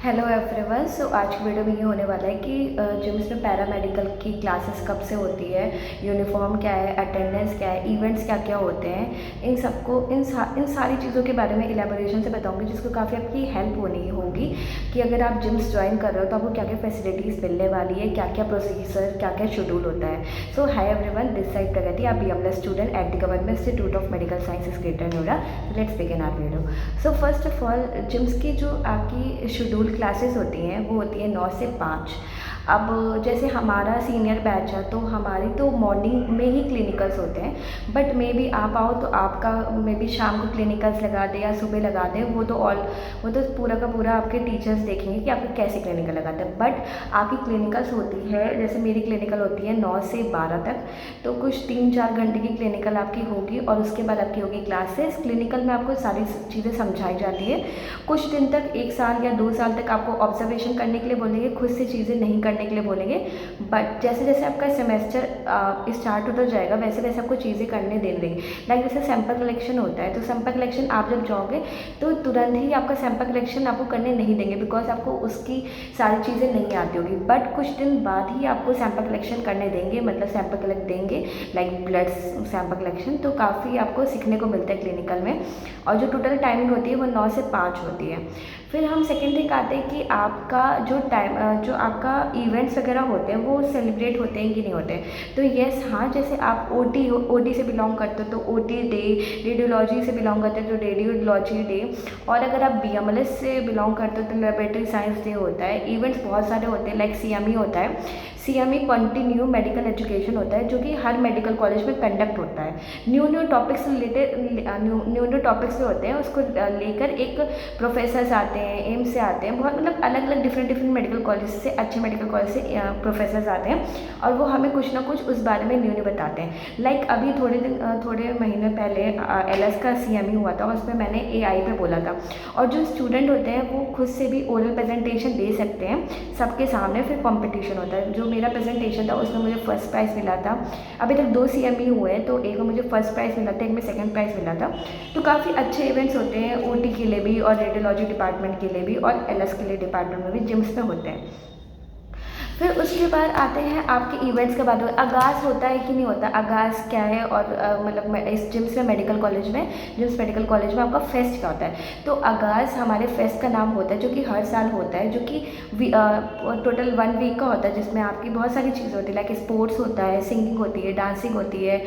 Hello everyone. सो आज की video में ये होने वाला है कि जिम्स में पैरामेडिकल की क्लासेस कब से होती है, यूनिफॉर्म क्या है, अटेंडेंस क्या है, इवेंट्स क्या क्या होते हैं, इन सबको इन सारी चीज़ों के बारे में इलेबोरेशन से बताऊंगी, जिसको काफ़ी आपकी हेल्प होनी होगी कि अगर आप जिम्स ज्वाइन कर रहे हो तो आपको क्या क्या फैसिलिटीज़ मिलने वाली है, क्या क्या प्रोसीजर, क्या क्या शेड्यूल होता है। So hi everyone, this side Pragati, आप BMLS student at the government institute of medical sciences Greater Noida. Let's begin our video. So first of all, GIMS की जो आपकी शेड्यूल क्लासेस होती हैं वो होती है 9 से 5। अब जैसे हमारा सीनियर बैच है तो हमारी तो मॉर्निंग में ही क्लिनिकल्स होते हैं, बट मे बी आप आओ तो आपका मे बी शाम को क्लिनिकल्स लगा दे या सुबह लगा दे, वो तो पूरा का पूरा आपके टीचर्स देखेंगे कि आपको कैसे क्लिनिकल लगाते हैं। बट आपकी क्लिनिकल्स होती है, जैसे मेरी क्लिनिकल होती है 9 से 12 तक, तो कुछ 3-4 घंटे की क्लिनिकल आपकी होगी और उसके बाद आपकी होगी क्लासेस। क्लिनिकल में आपको सारी चीज़ें समझाई जाती है। कुछ दिन तक, 1 साल या 2 साल तक आपको ऑब्जर्वेशन करने के लिए बोलेंगे, खुद से चीज़ें नहीं करने के लिए बोलेंगे। बट जैसे जैसे आपका सेमेस्टर स्टार्ट होता जाएगा वैसे वैसे आपको चीज़ें करने दे देंगे। लाइक जैसे सैंपल कलेक्शन होता है, तो सैंपल कलेक्शन आप जब जाओगे तो तुरंत ही आपका सैंपल कलेक्शन आपको करने नहीं देंगे, बिकॉज आपको उसकी सारी चीज़ें नहीं आती होगी। बट कुछ दिन बाद ही आपको सैंपल कलेक्शन करने देंगे, मतलब सैंपल कलेक्ट देंगे, लाइक ब्लड सैंपल कलेक्शन। तो काफ़ी आपको सीखने को मिलता है क्लिनिकल में। और जो टोटल टाइमिंग होती है वो 9 से 5 होती है। फिर हम सेकेंड थिंग आते हैं कि आपका जो आपका इवेंट्स वगैरह होते हैं वो सेलिब्रेट होते हैं कि नहीं होते हैं। तो येस, हाँ, जैसे आप ओटी से बिलोंग करते हो तो ओटी डे, रेडियोलॉजी से बिलोंग करते हो तो रेडियोलॉजी डे, और अगर आप BMLS से बिलोंग करते हो तो लेबोरेटरी साइंस डे होता है। इवेंट्स बहुत सारे होते हैं, लाइक CME होता है। CME कंटिन्यू मेडिकल एजुकेशन होता है, जो कि हर मेडिकल कॉलेज में कंडक्ट होता है। New new topics related, new topics जो होते हैं उसको लेकर एक प्रोफेसर्स आते हैं, एम्स से आते हैं, बहुत मतलब अलग अलग डिफरेंट मेडिकल कॉलेज से, अच्छे मेडिकल कॉलेज से प्रोफेसर्स आते हैं और वो हमें कुछ ना कुछ उस बारे में न्यू बताते हैं। लाइक अभी थोड़े महीने पहले LS का CME हुआ था, उसमें मैंने AI पे बोला था। और जो स्टूडेंट होते हैं वो खुद से भी ओरल प्रेजेंटेशन दे सकते हैं सबके सामने। फिर कॉम्पिटिशन होता है। जो मेरा प्रेजेंटेशन था उसमें मुझे फर्स्ट प्राइज़ मिला था। अभी तक 2 CME हुए हैं, तो एक में मुझे फर्स्ट प्राइज़ मिला था, एक में सेकंड प्राइज़ मिला था। तो काफ़ी अच्छे इवेंट्स होते हैं OT के लिए भी और रेडियोलॉजी डिपार्टमेंट के लिए भी और LS के लिए डिपार्टमेंट में भी, जिम्स में होते हैं। फिर उसके बाद आते हैं आपके इवेंट्स के बाद में आगाज़ होता है कि नहीं होता। आगाज़ क्या है, और मतलब इस जिम्स में मेडिकल कॉलेज में, जिम्स मेडिकल कॉलेज में आपका फेस्ट क्या होता है। तो आगाज़ हमारे फेस्ट का नाम होता है, जो कि हर साल होता है, जो कि टोटल 1 वीक का होता है, जिसमें आपकी बहुत सारी चीज़ें होती है, लाइक स्पोर्ट्स होता है, सिंगिंग होती है, डांसिंग होती है,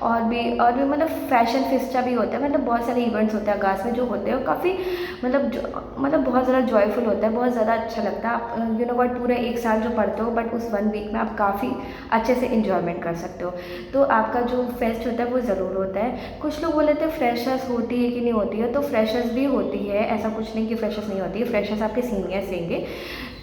और भी मतलब फैशन फिस्टा भी होता है। मतलब बहुत सारे इवेंट्स होते हैं आगाज़ में जो होते हैं, और काफ़ी मतलब बहुत ज़्यादा जॉयफुल होता है, बहुत ज़्यादा अच्छा लगता है। आप वट पूरा 1 साल जो पढ़ते हो, बट उस 1 वीक में आप काफ़ी अच्छे से इंजॉयमेंट कर सकते हो। तो आपका जो फेस्ट होता है वो ज़रूर होता है। कुछ लोग बोले थे फ्रेशर्स होती है कि नहीं होती है, तो फ्रेशर्स भी होती है, ऐसा कुछ नहीं कि फ्रेशर्स नहीं होती है। फ्रेशर्स आपके सीनियर्स देंगे,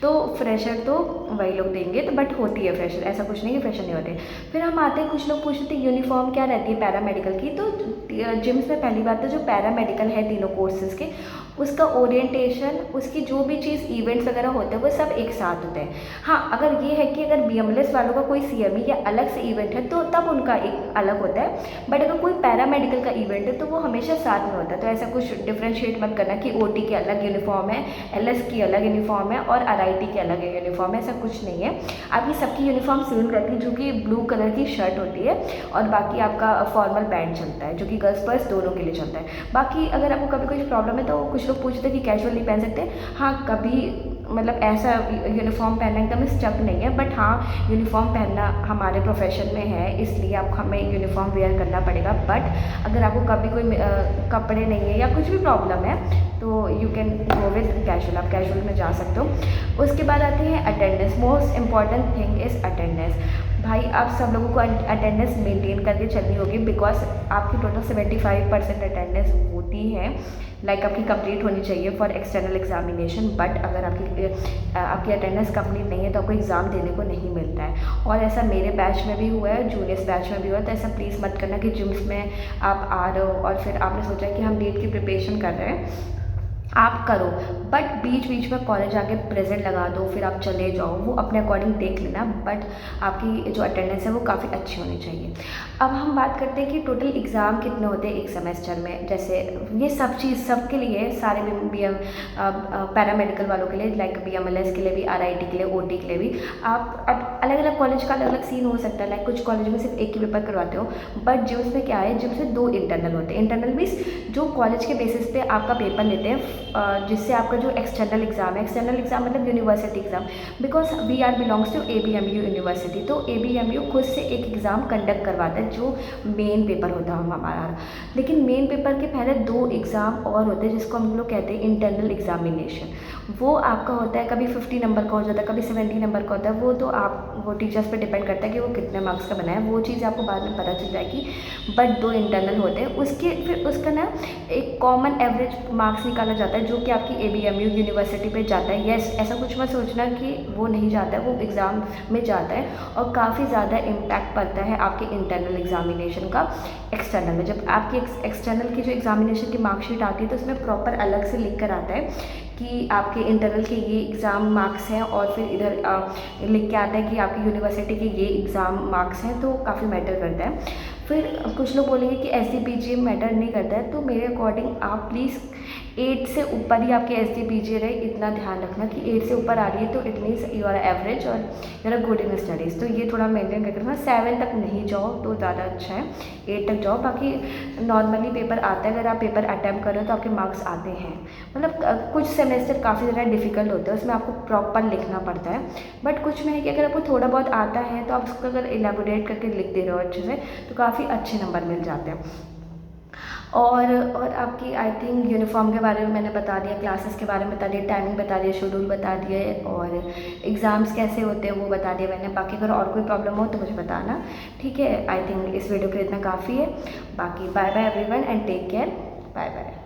तो फ्रेशर तो वही लोग देंगे, तो बट होती है फ्रेशर, ऐसा कुछ नहीं है फ्रेशर नहीं होते। फिर हम आते हैं, कुछ लोग पूछते हैं यूनिफॉर्म क्या रहती है पैरामेडिकल की। तो जिम्स में पहली बात तो जो पैरामेडिकल है तीनों कोर्सेज के, उसका ओरिएंटेशन, उसकी जो भी चीज़ इवेंट्स वगैरह होते हैं वो सब एक साथ होते हैं। हाँ, अगर ये है कि अगर BMLS वालों का कोई CME या अलग से इवेंट है तो तब उनका एक अलग होता है, बट अगर कोई पैरामेडिकल का इवेंट है तो वो हमेशा साथ में होता है। तो ऐसा कुछ डिफ्रेंशिएट मत करना कि OT की अलग यूनिफॉर्म है, LS की अलग यूनिफॉर्म है और RIT की अलग यूनिफॉर्म है, ऐसा कुछ नहीं है। आपकी सबकी यूनिफॉर्म सेम रहती है, जो कि ब्लू कलर की शर्ट होती है, और बाकी आपका फॉर्मल पैंट चलता है, जो कि गर्ल्स बॉयज़ दोनों के लिए चलता है। बाकी अगर आपको कभी कोई प्रॉब्लम है तो कुछ लोग पूछते हैं कि कैजुअल नहीं पहन सकते। हाँ, कभी मतलब ऐसा यूनिफॉर्म पहनना एकदम स्टक नहीं है, बट हाँ, यूनिफॉर्म पहनना हमारे प्रोफेशन में है, इसलिए आपको हमें यूनिफॉर्म वेयर करना पड़ेगा। बट अगर आपको कभी कोई कपड़े नहीं है या कुछ भी प्रॉब्लम है तो you can go with casual, आप कैजुअल में जा सकते हो। उसके बाद आते हैं attendance. Most important thing is attendance. भाई, आप सब लोगों को अटेंडेंस मेंटेन करके चलनी होगी, बिकॉज आपकी टोटल 75% अटेंडेंस होती है, लाइक आपकी कंप्लीट होनी चाहिए फॉर एक्सटर्नल एग्जामिनेशन। बट अगर आपकी अटेंडेंस कंप्लीट नहीं है तो आपको एग्ज़ाम देने को नहीं मिलता है। और ऐसा मेरे बैच में भी हुआ है, जूनियर्स बैच में भी हुआ है। तो ऐसा प्लीज़ मत करना कि जिम्स में आप आ रहे हो और फिर आपने सोचा कि हम नीट की प्रिपरेशन कर रहे हैं आप करो, बट बीच बीच में कॉलेज आके प्रेजेंट लगा दो फिर आप चले जाओ, वो अपने अकॉर्डिंग देख लेना, बट आपकी जो अटेंडेंस है वो काफ़ी अच्छी होनी चाहिए। अब हम बात करते हैं कि टोटल एग्ज़ाम कितने होते हैं एक सेमेस्टर में। जैसे ये सब चीज़ सबके लिए, सारे बी एम पैरामेडिकल वालों के लिए, लाइक BMLS के लिए भी, RIT के लिए, OT के लिए भी, आप अब अलग अलग कॉलेज का अलग अलग सीन हो सकता है। लाइक कुछ कॉलेज में सिर्फ एक ही पेपर करवाते हो, बट जिम्स में क्या है, जिम्स में 2 इंटरनल होते हैं। इंटरनल मीन्स जो कॉलेज के बेसिस पे आपका पेपर लेते हैं, जिससे आपका जो एक्सटर्नल एग्ज़ाम है, एक्सटर्नल एग्ज़ाम मतलब university exam, because we are belongs to ABMU university, तो ABMU खुद से एक एग्ज़ाम कंडक्ट करवाता है जो मेन पेपर होता है हमारा। लेकिन मेन पेपर के पहले 2 एग्ज़ाम और होते हैं जिसको हम लोग कहते हैं इंटरनल एग्जामिनेशन। वो आपका होता है, कभी 50 नंबर का हो जाता है, कभी 70 नंबर का होता है। वो तो वो टीचर्स पे डिपेंड करता है कि वो कितने मार्क्स का बना है, वो चीज़ आपको बाद में पता चल जाएगी। बट 2 इंटरनल होते हैं, उसके फिर उसका ना एक कॉमन एवरेज मार्क्स निकाला जाता है जो कि आपकी ABMU यूनिवर्सिटी पे जाता है। यस, ऐसा कुछ मत सोचना कि वो नहीं जाता है, वो एग्ज़ाम में जाता है और काफ़ी ज़्यादा इम्पैक्ट पड़ता है आपके इंटरनल एग्जामिनेशन का एक्सटर्नल में। जब आपकी एक्सटर्नल की जो एग्जामिनेशन की मार्कशीट आती है तो उसमें प्रॉपर अलग से लिख कर आता है कि आपके इंटरनल के ये एग्ज़ाम मार्क्स हैं, और फिर इधर लिख के आता है कि आपकी यूनिवर्सिटी के ये एग्ज़ाम मार्क्स हैं, तो काफ़ी मैटर करता है। फिर कुछ लोग बोलेंगे कि SGPGA मैटर नहीं करता है, तो मेरे अकॉर्डिंग आप प्लीज़ 8 से ऊपर ही आपके SGPGA रहे, इतना ध्यान रखना कि 8 से ऊपर आ रही है तो it means you are average और you are good in studies, तो ये थोड़ा मेंटेन करके रखना। 7 तक नहीं जाओ तो ज़्यादा अच्छा है, 8 तक जाओ। बाकी नॉर्मली पेपर आता है, अगर आप पेपर अटैम्प्ट कर रहे हो तो आपके मार्क्स आते हैं। मतलब कुछ सेमेस्टर काफ़ी ज़्यादा डिफिकल्ट होते हैं, उसमें आपको प्रॉपर लिखना पड़ता है, बट कुछ में है कि अगर आपको थोड़ा बहुत आता है तो आप उसको अगर इलेबोरेट करके लिख दे रहे हो अच्छे से तो काफ़ी अच्छे नंबर मिल जाते हैं। और आपकी आई थिंक यूनिफॉर्म के बारे में मैंने बता दिया, क्लासेस के बारे में बता दिया, टाइमिंग बता दिया, शेड्यूल बता दिए, और एग्ज़ाम्स कैसे होते हैं वो बता दिया मैंने। बाकी अगर और कोई प्रॉब्लम हो तो मुझे बताना, ठीक है। आई थिंक इस वीडियो के लिए इतना काफ़ी है। बाकी bye bye everyone and take care, bye bye.